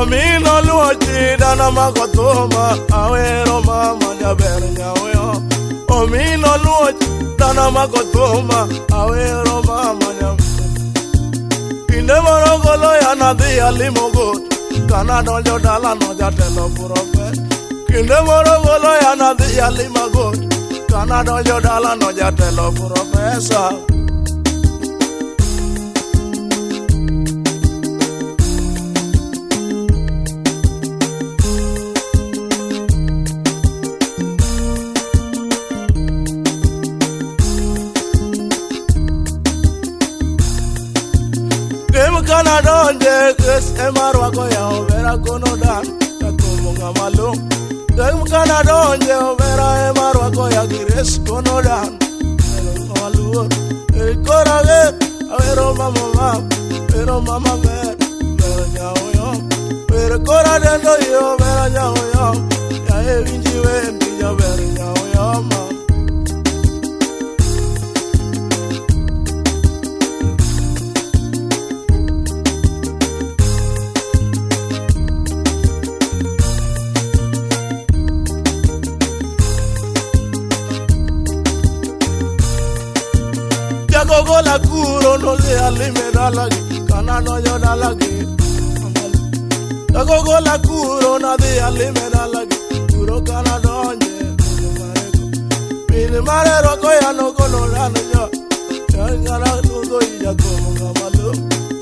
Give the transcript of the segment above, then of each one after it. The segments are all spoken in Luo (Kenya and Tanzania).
Omino luochi dana makotoma awero mama jaber nyawo. Omino luochi dana makotoma awero mama nyawo. Kinde moro golo ya nadhi alimogot kana donjo dala no jatelo prophet. Kinde moro golo ya nadhi alimogot kana donjo dala no jatelo professor. Kana donje kes emarwa ko ya overa kono dan takomo ngamalo. Kana donje overa emarwa ko ya gires kono dan ngamalo. Korage avero mama ver nyawo yo. Ver korade ndo yo vera nyawo yo. Ya evinji wendi ya ver nyawo yo ma. Gogo la kuro no le alime dalagi kana no yo dalagi. Gogo la kuro na de alime dalagi kuro kana donje. Pile mare roko ya no kono rano yo. Yangara nudo ya komo ngamalo.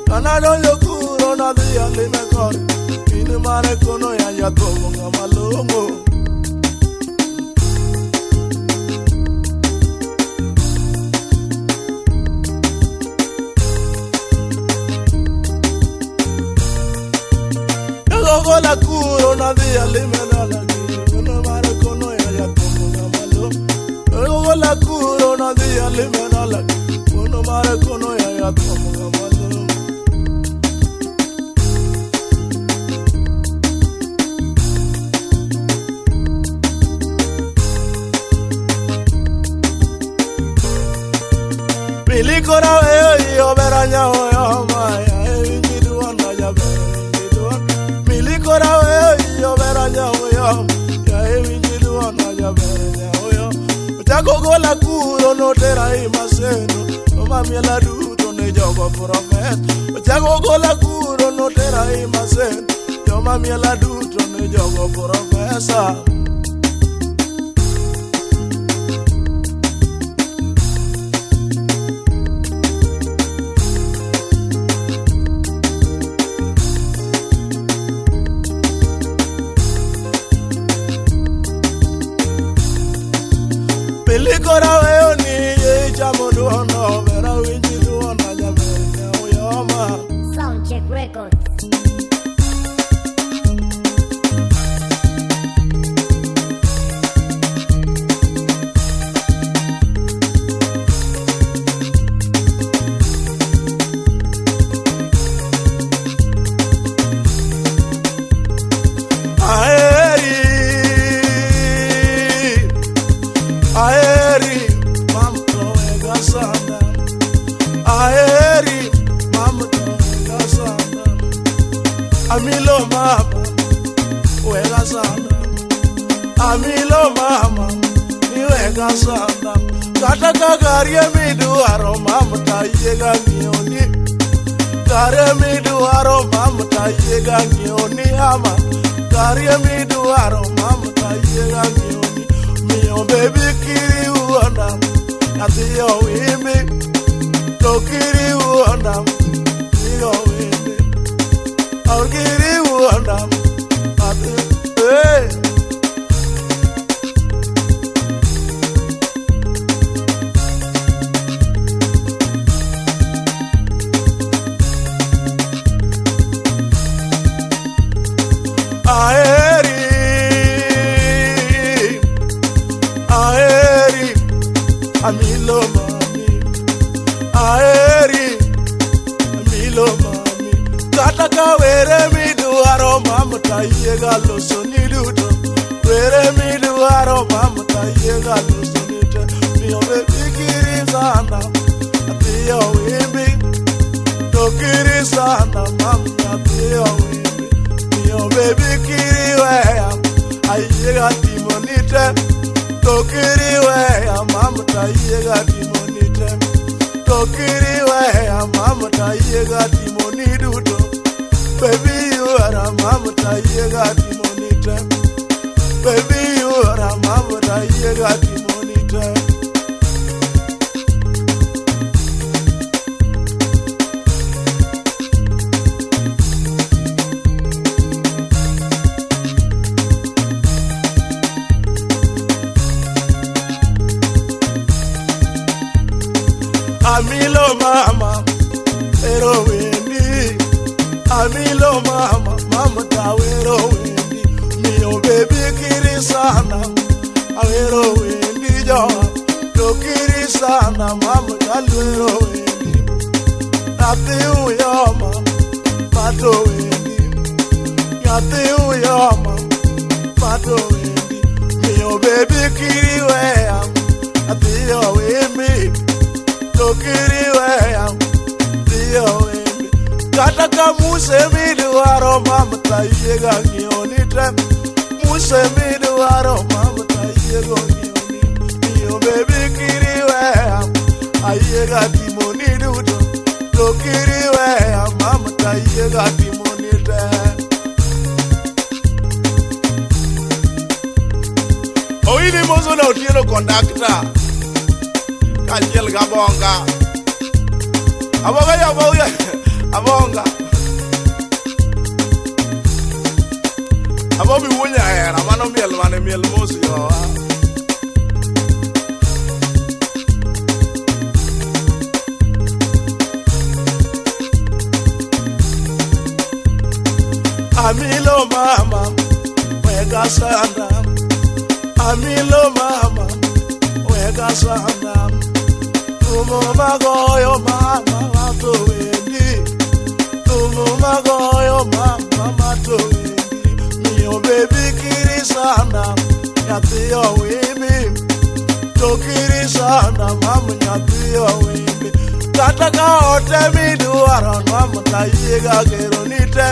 Kana donjo kuro na de alime kore. Pile mare kono ya komo ngamalo. Gogo la kuro na di alimena lagi kono mare kono ya komo ngamalo. Gogo la kuro na di alimena lagi kono mare kono ya komo ngamalo. Pili kora yo beranya yo maya evinji duana ya kora yo vera nyawo yo ya evinji duana ya vera nyawo yo. Gogo la kuro no tera imaseno no mami la duto ne jogo prophet. Gogo la kuro no tera imaseno yo mami la duto ne jogo professor. Kora weo ni chamo duono vera winji duona jamenya uyoma. Sound Check Records. Amilo mama, wega sana. Amilo mama, ni wega sana. Kata kagari miduaro mama ta yega nioni. Kare miduaro mama ta yega nioni ama. Kare miduaro mama ta yega nioni. Mio baby kiri uanda, atiyo wimi. To kiri uanda, atiyo wimi. I'll get it one down. Hey. Aeri, amilo mami. Aeri, amilo mami. Kata kawere mi duaro mama ta yega loso ni duto. Were mi duaro mama ta yega loso ni te. Mi obe pikiri sana, atiyo wimbi. Tokiri sana mama atiyo wimbi. Mi baby kiriwea ayega timonite to kiriwea mamta ayega timonite to kiriwea mamta ayega timoniduto baby you are mamta ayega timonite baby you are mamta ayega timonite Amilo mama, ero wendi. Amilo mama, mama tawero wendi. Mio baby kiri sana, awero wendi jo. To kiri sana, mama talwero wendi. Nati uyama, mato wendi. Nati uyama, mato wendi. Mio baby kiri wea, atiyo wendi. Tokiriwea, diyo wembi. Kataka muse miduaro mamta yega ngionite. Muse miduaro mamta yego ngioni. Diyo baby kiriwea, ayega timoni duto. Tokiriwea, mamta yega timonite. Oini mozo na utieno kondakta. Kanjel gabonga aboga abonga abobi wunya era mano miel mosi yo Amilo mama wega sanda Amilo mama wega sanda Tumo magoyo mama mato wendi Tumo magoyo mama mato wendi Mio baby kiri sana Nyatiyo wimbi To kiri sana mama nyatiyo wimbi Kataka ote miduaro mama tayiga geronite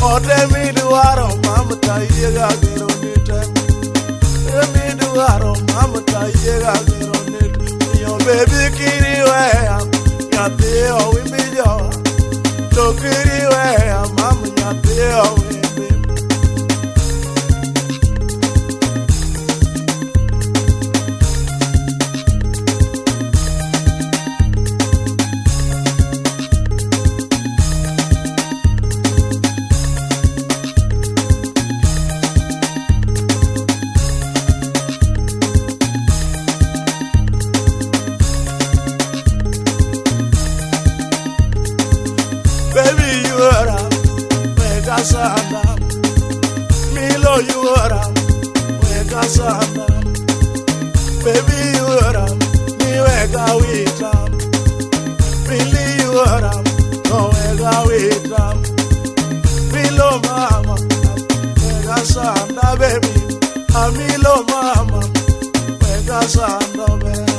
Ote miduaro mama tayiga geronite Miduaro mama tayiga geronite Baby kiriwea, nyateo wimbijo. To kiriwea, mama nyateo wimbi. Baby, you are a mega sana. Milo, you are a mega sana. Baby, you are a mega wita. Billy, you are a mega wita. Milo, mama, mega sana, baby. Amilo, mama, mega sana, baby.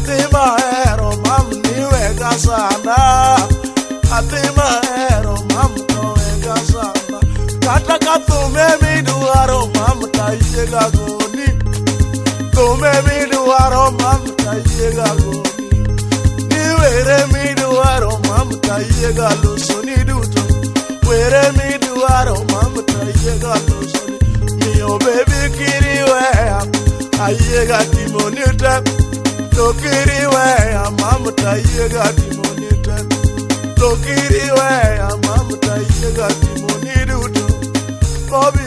Tima hero, mam, ni mega sana. Atima ero mamto ega sana Kataka tume miduaro mamta yega goni Tume miduaro mamta yega goni Niwere miduaro mamta yega lusoni duto Were miduaro mamta yega lusoni Mio baby kiriwea ayega timonite To kiriwea mamta yega timonite To kiriwea mamta yega timoni duto Bobby